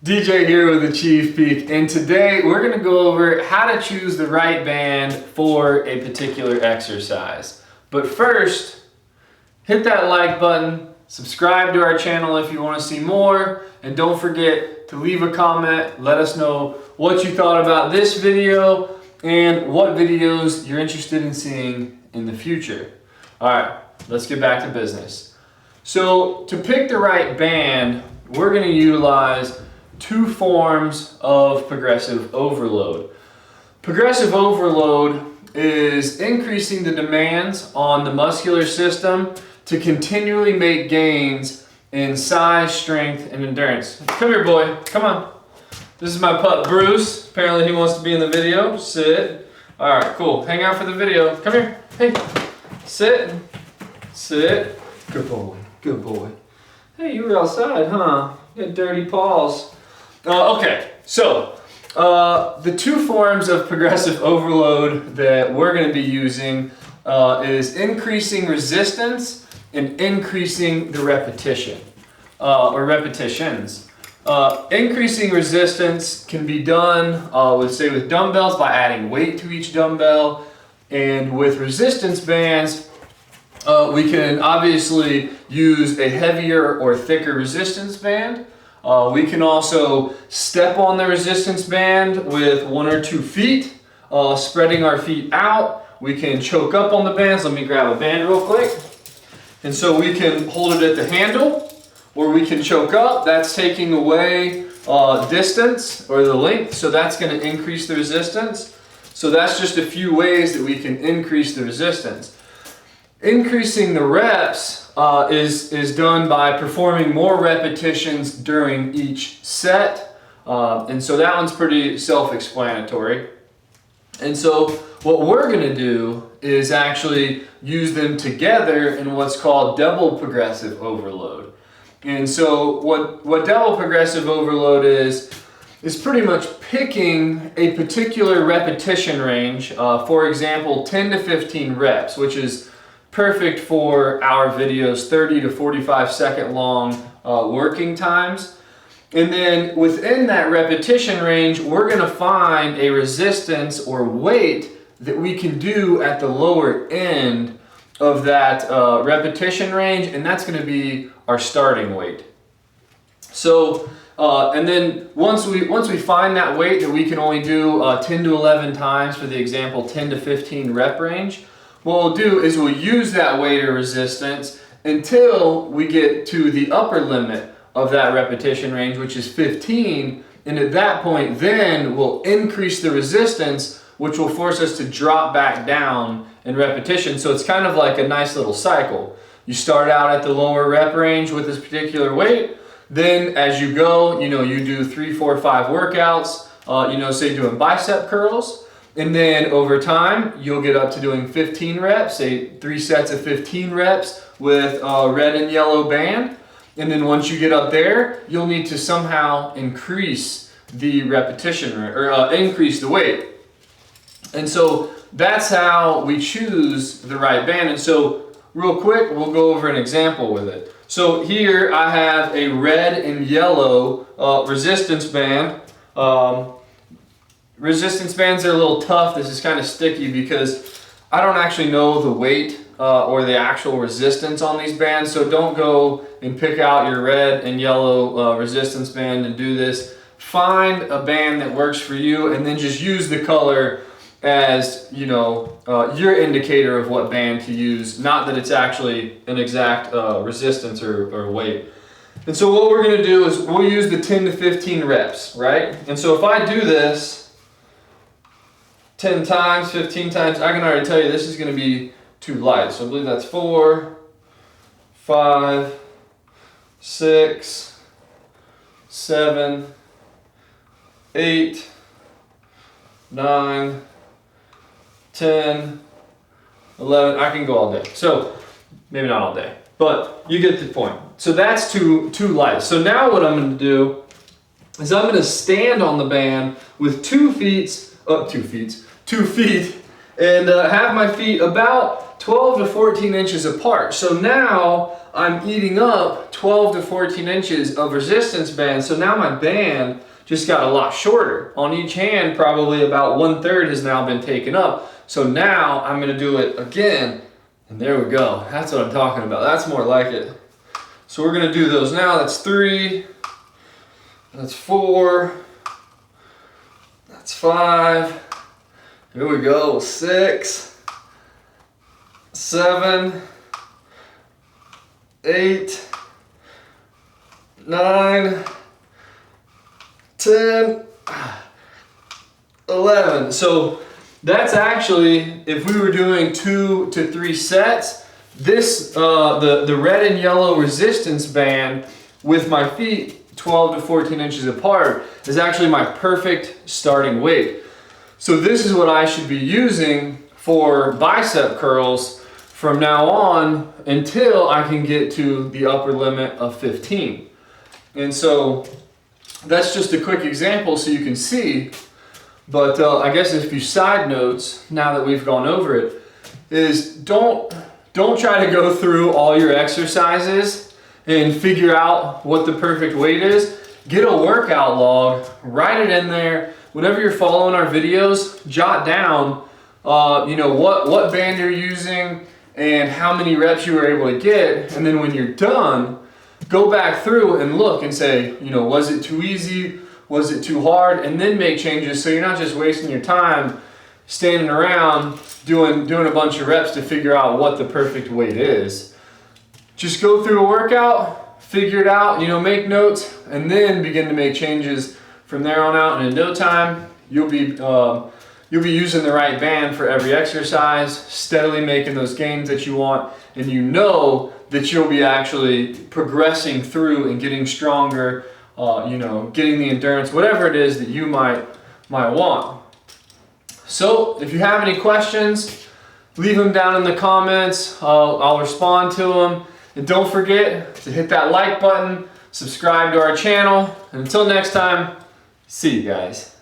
DJ here with ACHV PEAK, and today we're going to go over how to choose the right band for a particular exercise. But first, hit that like button, subscribe to our channel if you want to see more, and don't forget to leave a comment. Let us know what you thought about this video and what videos you're interested in seeing in the future. Alright, let's get back to business. So to pick the right band, we're going to utilize two forms of progressive overload. Progressive overload is increasing the demands on the muscular system to continually make gains in size, strength, and endurance. Come here, boy. Come on. This is my pup, Bruce. Apparently he wants to be in the video. Sit. All right, cool. Hang out for the video. Come here. Hey. Sit. Sit. Good boy. Good boy. Hey, you were outside, huh? You had dirty paws. Okay, so the two forms of progressive overload that we're going to be using is increasing resistance and increasing the repetition, or repetitions. Increasing resistance can be done, with dumbbells by adding weight to each dumbbell, and with resistance bands, we can obviously use a heavier or thicker resistance band. We can also step on the resistance band with 1 or 2 feet, spreading our feet out. We can choke up on the bands. Let me grab a band real quick. And so we can hold it at the handle, or we can choke up. That's taking away distance or the length, so that's going to increase the resistance. So that's just a few ways that we can increase the resistance. Increasing the reps is done by performing more repetitions during each set. And so that one's pretty self-explanatory. And so what we're going to do is actually use them together in what's called double progressive overload. And so what double progressive overload is pretty much picking a particular repetition range, for example, 10 to 15 reps, which is perfect for our videos, 30 to 45 second long working times. And then within that repetition range, we're going to find a resistance or weight that we can do at the lower end of that repetition range, and that's going to be our starting weight. So and then once we find that weight that we can only do 10 to 11 times for the example 10 to 15 rep range, what we'll do is we'll use that weight or resistance until we get to the upper limit of that repetition range, which is 15, and at that point then we'll increase the resistance, which will force us to drop back down in repetition. So it's kind of like a nice little cycle. You start out at the lower rep range with this particular weight, then as you go, you do 3, 4, 5 workouts, say doing bicep curls. And then over time, you'll get up to doing 15 reps, say 3 sets of 15 reps with a red and yellow band. And then once you get up there, you'll need to somehow increase the repetition or increase the weight. And so that's how we choose the right band. And so real quick, we'll go over an example with it. So here I have a red and yellow resistance band. Resistance bands are a little tough. This is kind of sticky because I don't actually know the weight or the actual resistance on these bands. So don't go and pick out your red and yellow resistance band and do this. Find a band that works for you and then just use the color as your indicator of what band to use. Not that it's actually an exact resistance or weight. And so what we're going to do is we'll use the 10 to 15 reps, right? And so if I do this 10 times, 15 times, I can already tell you this is going to be too light. So I believe that's 4, 5, 6, 7, 8, 9, 10, 11. I can go all day. So maybe not all day, but you get the point. So that's too light. So now what I'm going to do is I'm going to stand on the band with 2 feet and have my feet about 12 to 14 inches apart. So now I'm eating up 12 to 14 inches of resistance band. So now my band just got a lot shorter. On each hand, probably about 1/3 has now been taken up. So now I'm gonna do it again, and there we go. That's what I'm talking about. That's more like it. So we're gonna do those now. That's 3, that's 4, that's 5, here we go, 6, 7, 8, 9, 10, 11. So that's actually, if we were doing 2 to 3 sets, this, the red and yellow resistance band with my feet 12 to 14 inches apart is actually my perfect starting weight. So this is what I should be using for bicep curls from now on until I can get to the upper limit of 15. And so that's just a quick example so you can see. But I guess a few side notes now that we've gone over it is don't try to go through all your exercises and figure out what the perfect weight is. Get a workout log, write it in there. Whenever you're following our videos, jot down you know, what band you're using and how many reps you were able to get. And then when you're done, go back through and look and say, you know, was it too easy? Was it too hard? And then make changes so you're not just wasting your time standing around doing a bunch of reps to figure out what the perfect weight is. Just go through a workout, figure it out, you know, make notes, and then begin to make changes from there on out. And in no time, you'll be using the right band for every exercise, steadily making those gains that you want, and you know that you'll be actually progressing through and getting stronger, you know, getting the endurance, whatever it is that you might want. So if you have any questions, leave them down in the comments. I'll respond to them. And don't forget to hit that like button, subscribe to our channel, and until next time, see you guys.